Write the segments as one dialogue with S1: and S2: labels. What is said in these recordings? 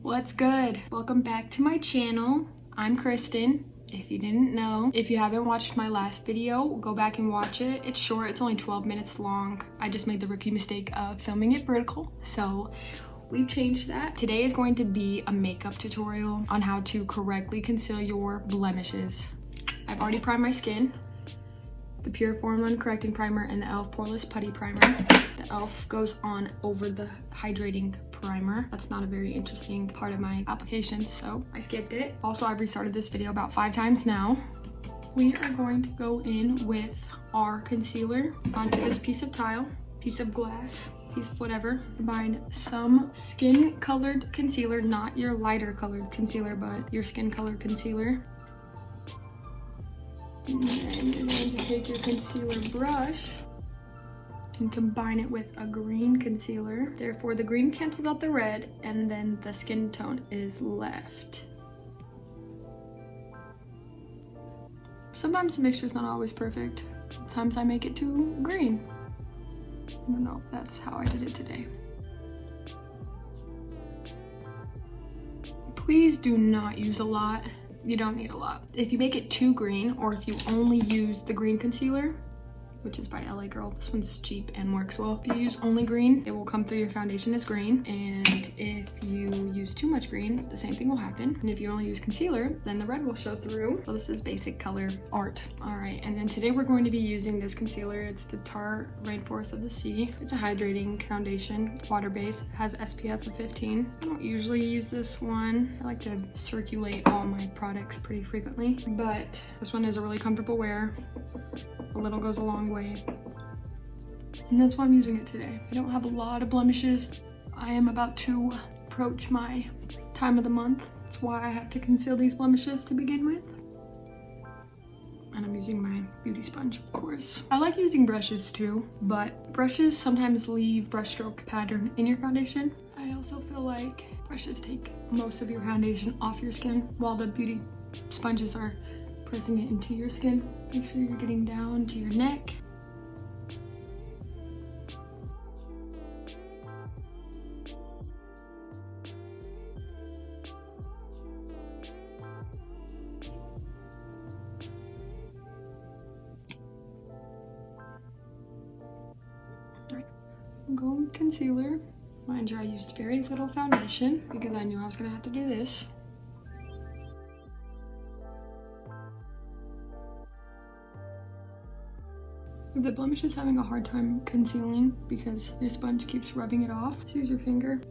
S1: What's good? Welcome back to my channel. I'm Kristen, if you didn't know. If you haven't watched my last video, go back and watch it. It's short, it's only 12 minutes long. I just made the rookie mistake of filming it vertical, so we've changed that. Today is going to be a makeup tutorial on how to correctly conceal your blemishes. I've already primed my skin. The Pure Formula Correcting Primer and the E.L.F. Poreless Putty Primer. The E.L.F. goes on over the hydrating primer. That's not a very interesting part of my application, so I skipped it. Also, I've restarted this video about 5 times now. We are going to go in with our concealer onto this piece of tile, piece of glass, piece of whatever. Combine some skin colored concealer, not your lighter colored concealer, but your skin colored concealer. And then you're going to take your concealer brush and combine it with a green concealer. Therefore, the green cancels out the red, and then the skin tone is left. Sometimes the mixture is not always perfect. Sometimes I make it too green. I don't know if that's how I did it today. Please do not use a lot. You don't need a lot. If you make it too green, or if you only use the green concealer, which is by LA Girl, this one's cheap and works well. If you use only green, it will come through your foundation as green. And if you use too much green, the same thing will happen. And if you only use concealer, then the red will show through. So this is basic color art. All right, and then today we're going to be using this concealer. It's the Tarte Rainforest of the Sea. It's a hydrating foundation, water-based, has SPF of 15. I don't usually use this one. I like to circulate all my products pretty frequently, but this one is a really comfortable wear. A little goes a long way, and that's why I'm using it today. I don't have a lot of blemishes. I am about to approach my time of the month. That's why I have to conceal these blemishes to begin with. And I'm using my beauty sponge, of course. I like using brushes too, but brushes sometimes leave brushstroke pattern in your foundation. I also feel like brushes take most of your foundation off your skin, while the beauty sponges are pressing it into your skin. Make sure you're getting down to your neck. Alright, I'm going with concealer. Mind you, I used very little foundation because I knew I was gonna have to do this. If the blemish is having a hard time concealing because your sponge keeps rubbing it off, just use your finger.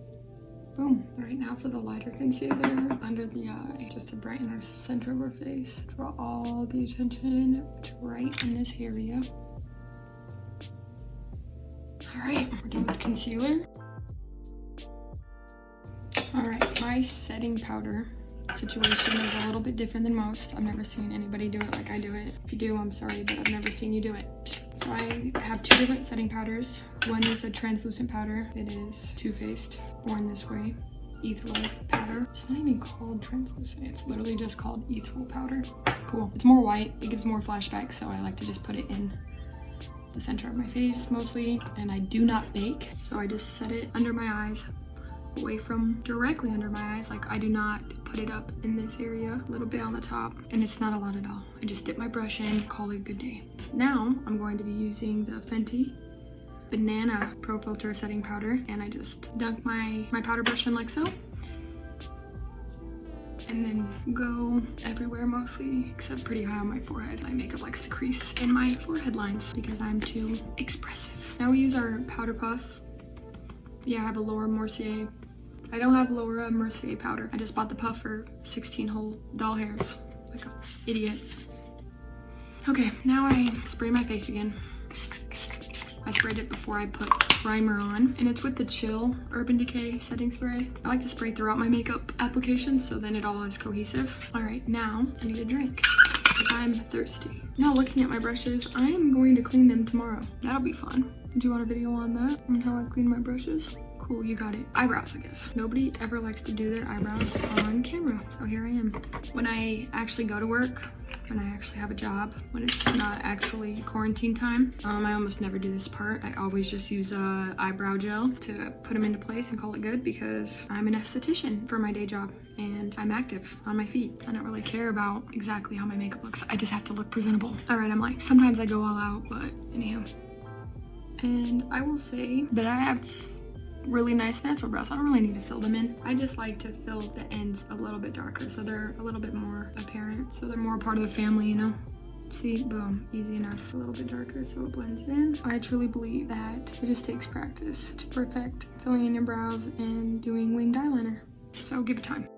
S1: Boom. All right, now for the lighter concealer under the eye, just to brighten our center of our face. Draw all the attention to right in this area. All right, we're done with concealer. All right, my setting powder situation is a little bit different than most. I've never seen anybody do it like I do it. If you do, I'm sorry, but I've never seen you do it. So I have 2 different setting powders. One is a translucent powder. It is Too Faced, Born This Way, Ethereal powder. It's not even called translucent. It's literally just called Ethereal powder. Cool. It's more white. It gives more flashback, so I like to just put it in the center of my face mostly. And I do not bake, so I just set it under my eyes, away from directly under my eyes. Like, I do not put it up in this area, a little bit on the top, and it's not a lot at all. I just dip my brush in, call it a good day. Now I'm going to be using the Fenty Banana Pro Filtr setting powder, and I just dunk my powder brush in like so, and then go everywhere, mostly except pretty high on my forehead. My makeup likes to crease in my forehead lines because I'm too expressive. Now we use our powder puff. Yeah, I have a Laura Mercier. I don't have Laura Mercier powder. I just bought the puff for 16 whole doll hairs, like an idiot. Okay, now I spray my face again. I sprayed it before I put primer on, and it's with the Chill Urban Decay setting spray. I like to spray throughout my makeup application, so then it all is cohesive. All right, now I need a drink because I'm thirsty. Now looking at my brushes, I am going to clean them tomorrow. That'll be fun. Do you want a video on that, on how I clean my brushes? Cool, you got it. Eyebrows, I guess. Nobody ever likes to do their eyebrows on camera, so here I am. When I actually go to work, when I actually have a job, when it's not actually quarantine time, I almost never do this part. I always just use eyebrow gel to put them into place and call it good, because I'm an esthetician for my day job and I'm active on my feet. I don't really care about exactly how my makeup looks. I just have to look presentable. All right, I'm like, sometimes I go all out, but anywho. And I will say that I have really nice natural brows. I don't really need to fill them in. I just like to fill the ends a little bit darker so they're a little bit more apparent, so they're more part of the family, you know? See, boom, easy enough. A little bit darker so it blends in. I truly believe that it just takes practice to perfect filling in your brows and doing winged eyeliner. So give it time.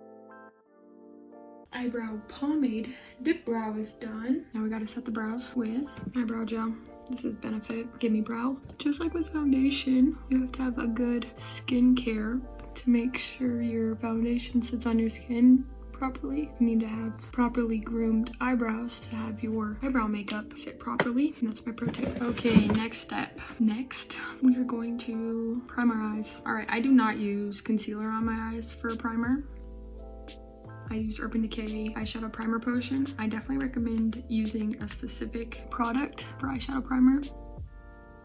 S1: Eyebrow pomade dip brow is done. Now we gotta set the brows with eyebrow gel. This is Benefit Gimme Brow. Just like with foundation, you have to have a good skincare to make sure your foundation sits on your skin properly. You need to have properly groomed eyebrows to have your eyebrow makeup sit properly. And that's my pro tip. Okay, next step. Next, we are going to prime our eyes. All right, I do not use concealer on my eyes for a primer. I use Urban Decay eyeshadow primer potion. I definitely recommend using a specific product for eyeshadow primer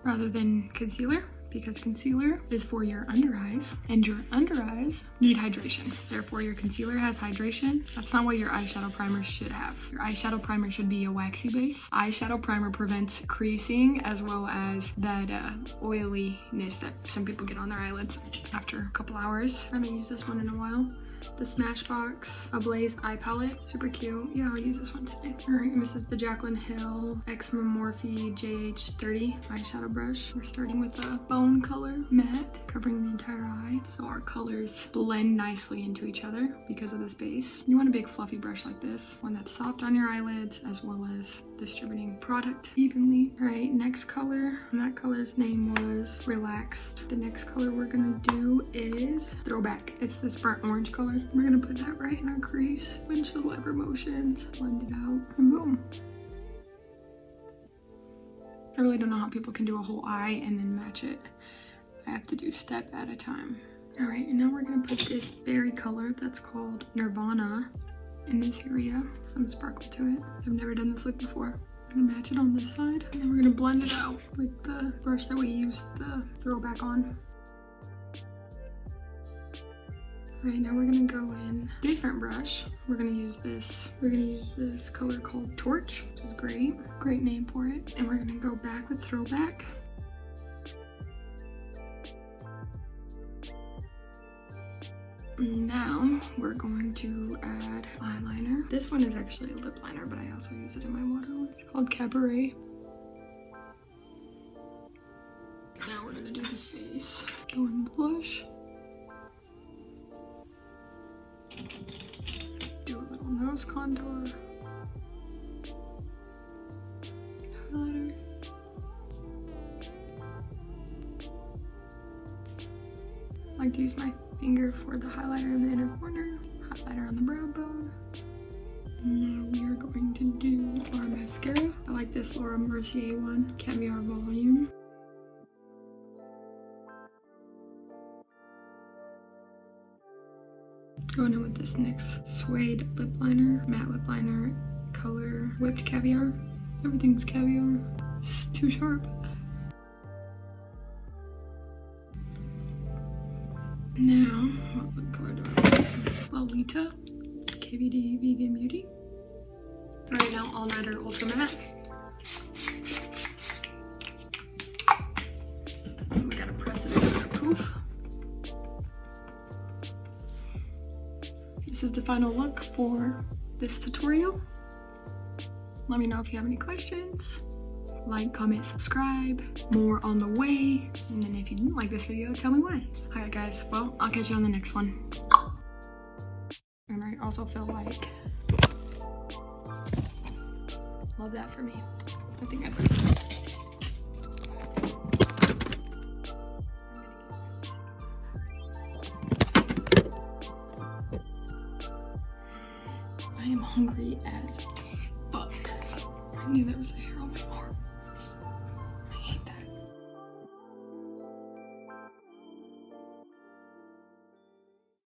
S1: rather than concealer, because concealer is for your under eyes and your under eyes need hydration. Therefore, your concealer has hydration. That's not what your eyeshadow primer should have. Your eyeshadow primer should be a waxy base. Eyeshadow primer prevents creasing as well as that oiliness that some people get on their eyelids after a couple hours. I haven't used this one in a while. The Smashbox Ablaze eye palette, super cute. Yeah, I'll use this one today. All right, this is the Jaclyn Hill Eczema Morphe JH30 eyeshadow brush. We're starting with a bone color matte, covering the entire eye, so our colors blend nicely into each other because of this base. You want a big fluffy brush like this, one that's soft on your eyelids as well as distributing product evenly. All right, next color, and that color's name was Relaxed. The next color we're gonna do is Throwback. It's this burnt orange color. We're gonna put that right in our crease. Windshield wiper motions, blend it out, and boom. I really don't know how people can do a whole eye and then match it. I have to do step at a time. All right, and now we're gonna put this berry color that's called Nirvana in this area. Some sparkle to it. I've never done this look before. I'm gonna match it on this side, and then we're gonna blend it out with the brush that we used the Throwback on. All right, now we're gonna go in different brush. We're gonna use this color called Torch, which is great name for it. And we're gonna go back with Throwback. Now we're going to add eyeliner. This one is actually a lip liner, but I also use it in my waterline. It's called Cabaret. Now we're gonna do the face. Go in blush. Do a little nose contour. Highlighter. I like to use my finger for the highlighter in the inner corner, highlighter on the brow bone. Now we are going to do our mascara. I like this Laura Mercier one, Caviar Volume. Going in with this NYX Suede lip liner, matte lip liner, color Whipped Caviar. Everything's caviar. It's too sharp. Now, what lip color do I like? Lolita, KVD Vegan Beauty. Alright, now All Nighter Ultra Matte. And we gotta press it into a poof. This is the final look for this tutorial. Let me know if you have any questions. Like, comment, subscribe. More on the way. And then if you didn't like this video, tell me why. Alright guys, well, I'll catch you on the next one. And I also feel like, love that for me. I think I'd I am hungry as fuck. I knew there was a hair on my arm. I hate that.